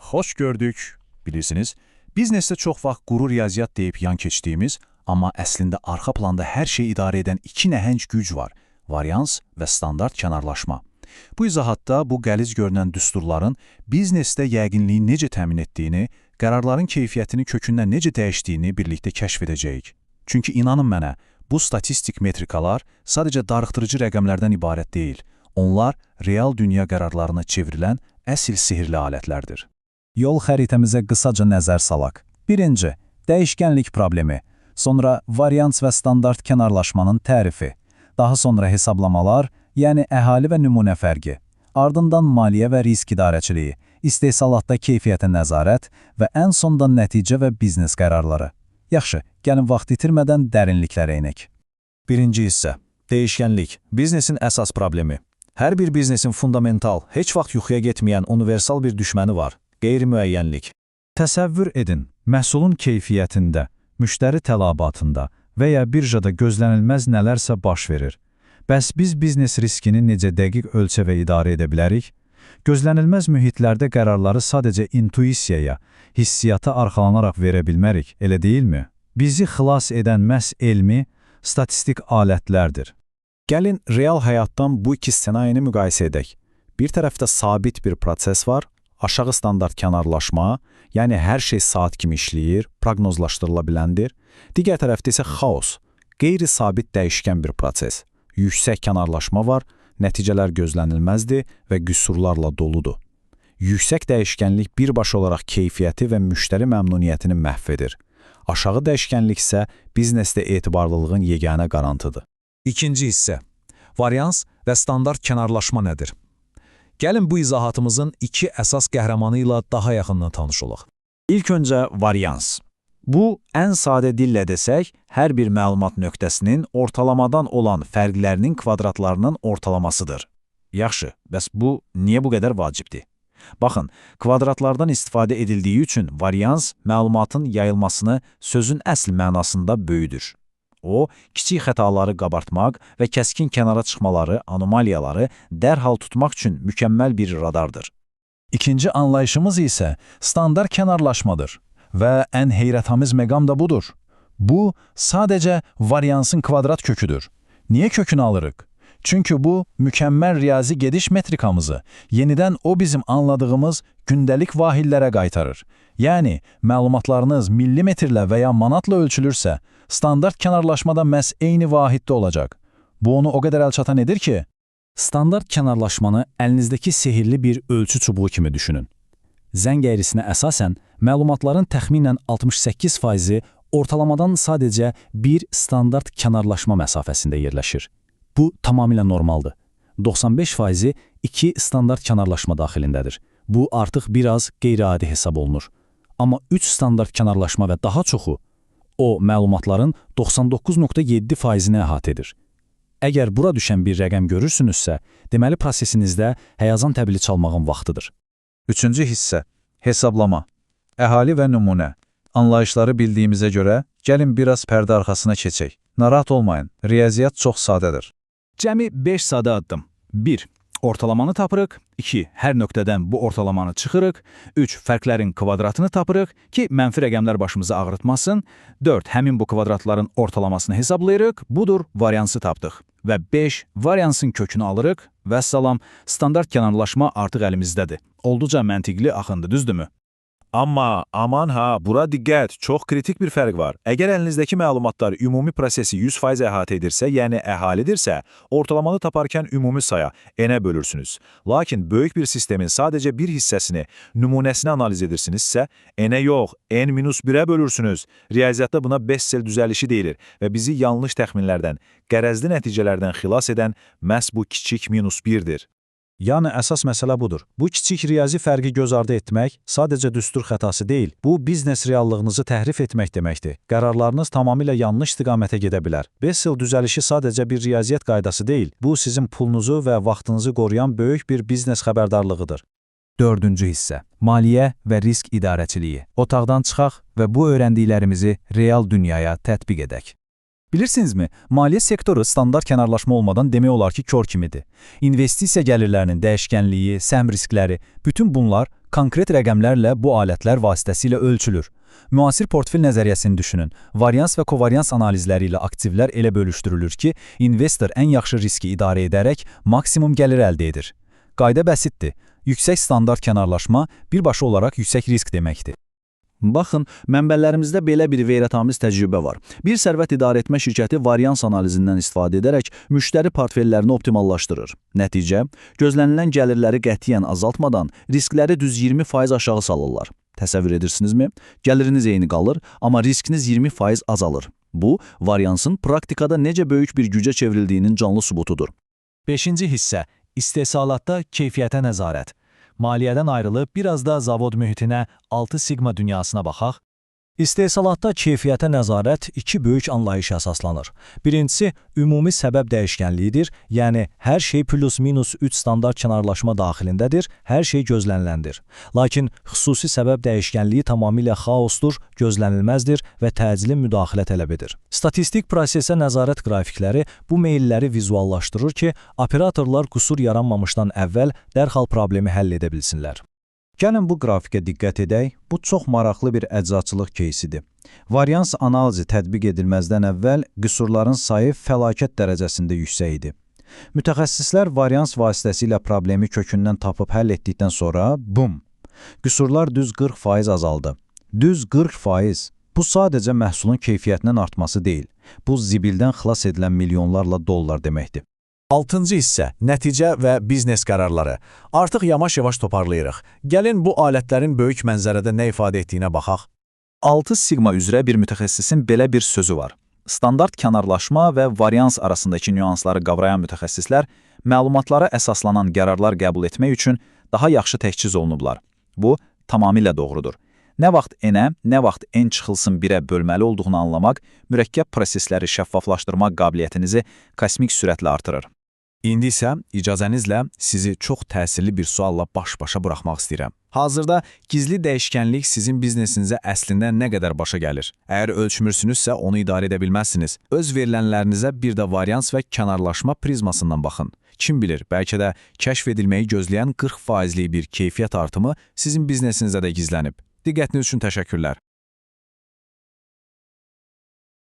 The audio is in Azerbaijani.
Xoş gördük. Bilirsiniz, biznesdə çox vaxt quru riyaziyyat deyib yan keçdiyimiz, amma əslində arxa planda hər şeyi idarə edən iki nəhəng güc var: varians və standart kənarlaşma. Bu izahatda bu qəliz görünən düsturların biznesdə yəqinliyi necə təmin etdiyini, qərarların keyfiyyətini kökündən necə dəyişdiyini birlikdə kəşf edəcəyik. Çünki inanın mənə, bu statistik metrikalar sadəcə darıxdırıcı rəqəmlərdən ibarət deyil. Onlar real dünya qərarlarına çevrilən əsl sihirli alətlərdir. Yol xəritəmizə qısaca nəzər salaq. Birinci, dəyişkənlik problemi. Sonra varians və standart kənarlaşmanın tərifi. Daha sonra hesablamalar, yəni əhali və nümunə fərqi. Ardından maliyyə və risk idarəçiliyi, istehsalatda keyfiyyətə nəzarət və ən sonda nəticə və biznes qərarları. Yaxşı, gəlin vaxt itirmədən dərinliklərə enək. Birinci hissə. Dəyişkənlik, biznesin əsas problemi. Hər bir biznesin fundamental, heç vaxt yuxuya getməyən universal bir düşməni var: qeyri-müəyyənlik. Təsəvvür edin, məhsulun keyfiyyətində, müştəri tələbatında və ya birjada gözlənilməz nələrsə baş verir. Bəs biz biznes riskini necə dəqiq ölçə və idarə edə bilərik? Gözlənilməz mühitlərdə qərarları sadəcə intuisiyaya, hissiyata arxalanaraq verə bilmərik, elə deyilmi? Bizi xilas edən məhz elmi, statistik alətlərdir. Gəlin real həyatdan bu iki ssenarini müqayisə edək. Bir tərəfdə sabit bir proses var, aşağı standart kənarlaşma, yəni hər şey saat kimi işləyir, proqnozlaşdırıla biləndir. Digər tərəfdə isə xaos, qeyri-sabit dəyişkən bir proses. Yüksək kənarlaşma var, nəticələr gözlənilməzdir və qüsurlarla doludur. Yüksək dəyişkənlik birbaşa olaraq keyfiyyəti və müştəri məmnuniyyətini məhv edir. Aşağı dəyişkənlik isə biznesdə etibarlılığın yeganə qarantıdır. İkinci hissə. Varians və standart kənarlaşma nədir? Gəlin bu izahatımızın iki əsas qəhrəmanı ilə daha yaxından tanış olaq. İlk öncə varians. Bu, ən sadə dillə desək, hər bir məlumat nöqtəsinin ortalamadan olan fərqlərinin kvadratlarının ortalamasıdır. Yaxşı, bəs bu niyə bu qədər vacibdir? Baxın, kvadratlardan istifadə edildiyi üçün varians məlumatın yayılmasını sözün əsl mənasında böyüdür. O, kiçik xətaları qabartmaq və kəskin kənara çıxmaları, anomaliyaları dərhal tutmaq üçün mükəmməl bir radardır. İkinci anlayışımız isə standart kənarlaşmadır. Və ən heyrətamiz məqam da budur. Bu, sadəcə variansın kvadrat köküdür. Niyə kökünü alırıq? Çünki bu, mükəmməl riyazi gediş metrikamızı yenidən o bizim anladığımız gündəlik vahillərə qaytarır. Yəni, məlumatlarınız millimetrlə və ya manatla ölçülürsə, standart kənarlaşmada məhz eyni vahiddə olacaq. Bu onu o qədər əlçatan edir ki, standart kənarlaşmanı əlinizdəki sehirli bir ölçü çubuğu kimi düşünün. Zəng əyrisinə əsasən, məlumatların təxminən 68%-i ortalamadan sadəcə bir standart kənarlaşma məsafəsində yerləşir. Bu, tamamilə normaldır. 95%-i iki standart kənarlaşma daxilindədir. Bu, artıq biraz qeyri-adi hesab olunur. Amma 3 standart kənarlaşma və daha çoxu, o məlumatların 99,7%-ni əhatə edir. Əgər bura düşən bir rəqəm görürsünüzsə, deməli prosesinizdə həyazan təbili çalmağın vaxtıdır. Üçüncü hissə. Hesablama. Əhali və nümunə. Anlayışları bildiyimizə görə, gəlin biraz pərdə arxasına keçək. Narahat olmayın, riyaziyyat çox sadədir. Cəmi 5 sadə addım. 1. Ortalamanı tapırıq. 2. Hər nöqtədən bu ortalamanı çıxırıq. 3. Fərqlərin kvadratını tapırıq ki, mənfi rəqəmlər başımızı ağrıtmasın. 4. Həmin bu kvadratların ortalamasını hesablayırıq. Budur, variansı tapdıq. Və 5. Variansın kökünü alırıq. Vəssalam, standart kənarlaşma artıq əlimizdədir. Olduca məntiqli axındı, düzdürmü? Amma, aman ha, bura diqqət, çox kritik bir fərq var. Əgər əlinizdəki məlumatlar ümumi prosesi 100% əhatə edirsə, yəni əhalidirsə, ortalamanı taparkən ümumi saya, n-ə bölürsünüz. Lakin böyük bir sistemin sadəcə bir hissəsini, nümunəsini analiz edirsinizsə, n-ə yox, n-1-ə bölürsünüz. Riyaziyyatda buna Bessel düzəlişi deyilir və bizi yanlış təxminlərdən, qərəzli nəticələrdən xilas edən məhz bu kiçik -1-dir. Yəni, əsas məsələ budur. Bu kiçik riyazi fərqi göz ardı etmək sadəcə düstur xətası deyil, bu biznes reallığınızı təhrif etmək deməkdir. Qərarlarınız tamamilə yanlış istiqamətə gedə bilər. Bessel düzəlişi sadəcə bir riyaziyyat qaydası deyil, bu sizin pulunuzu və vaxtınızı qoruyan böyük bir biznes xəbərdarlığıdır. Dördüncü hissə. Maliyyə və risk idarəçiliyi. Otaqdan çıxaq və bu öyrəndiklərimizi real dünyaya tətbiq edək. Bilirsinizmi, maliyyə sektoru standart kənarlaşma olmadan demək olar ki, kör kimidir. İnvestisiya gəlirlərinin dəyişkənliyi, səhm riskləri, bütün bunlar Konkret rəqəmlərlə bu alətlər vasitəsilə ölçülür. Müasir portfel nəzəriyyəsini düşünün. Varians və kovarians analizləri ilə aktivlər elə bölüşdürülür ki, investor ən yaxşı riski idarə edərək maksimum gəlir əldə edir. Qayda bəsitdir. Yüksək standart kənarlaşma birbaşa olaraq yüksək risk deməkdir. Baxın, mənbələrimizdə belə bir heyrətamiz təcrübə var. Bir sərvət idarə etmə şirkəti varians analizindən istifadə edərək müştəri portfellərini optimallaşdırır. Nəticə, gözlənilən gəlirləri qətiyyən azaltmadan riskləri düz 20% aşağı salırlar. Təsəvvür edirsinizmi? Gəliriniz eyni qalır, amma riskiniz 20% azalır. Bu, variansın praktikada necə böyük bir gücə çevrildiyinin canlı sübutudur. 5-ci hissə – istehsalatda keyfiyyətə nəzarət. Maliyyədən ayrılıb biraz da zavod mühitinə 6 sigma dünyasına baxaq. İstehsalatda keyfiyyətə nəzarət iki böyük anlayışa əsaslanır. Birincisi, ümumi səbəb dəyişkənliyidir, yəni hər şey plus-minus 3 standart kənarlaşma daxilindədir, hər şey gözləniləndir. Lakin xüsusi səbəb dəyişkənliyi tamamilə xaosdur, gözlənilməzdir və təcili müdaxilə tələb edir. Statistik prosesə nəzarət qrafikləri bu meylləri vizuallaşdırır ki, operatorlar qüsur yaranmamışdan əvvəl dərhal problemi həll edə bilsinlər. Gəlin bu qrafikə diqqət edək, bu çox maraqlı bir əczaçılıq кейsidir. Varians analizi tətbiq edilməzdən əvvəl qüsurların sayı fəlakət dərəcəsində yüksək idi. Mütəxəssislər varians vasitəsilə problemi kökündən tapıb həll etdikdən sonra, bum! Qüsurlar düz 40% azaldı. Düz 40%! Bu sadəcə məhsulun keyfiyyətinin artması deyil, bu zibildən xilas edilən milyonlarla dollar deməkdir. 6-cı hissə – nəticə və biznes qərarları. Artıq yavaş-yavaş toparlayırıq. Gəlin bu alətlərin böyük mənzərədə nə ifadə etdiyinə baxaq. 6 sigma üzrə bir mütəxəssisin belə bir sözü var. Standart kənarlaşma və varians arasındakı nüansları qavrayan mütəxəssislər məlumatlara əsaslanan qərarlar qəbul etmək üçün daha yaxşı təchiz olunublar. Bu, tamamilə doğrudur. Nə vaxt N-ə, nə vaxt N çıxılsın 1-ə bölməli olduğunu anlamaq, mürəkkəb prosesləri şəffaflaşdırmaq qabiliyyətinizi kosmik sürətlə artırır. İndi isə icazənizlə sizi çox təsirli bir sualla baş-başa buraxmaq istəyirəm. Hazırda gizli dəyişkənlik sizin biznesinizə əslində nə qədər başa gəlir? Əgər ölçmürsünüzsə onu idarə edə bilməzsiniz. Öz verilənlərinizə bir də varians və kənarlaşma prizmasından baxın. Kim bilir, bəlkə də kəşf edilməyi gözləyən 40%lik bir keyfiyyət artımı sizin biznesinizə də gizlənib. Diqqətiniz üçün təşəkkürlər.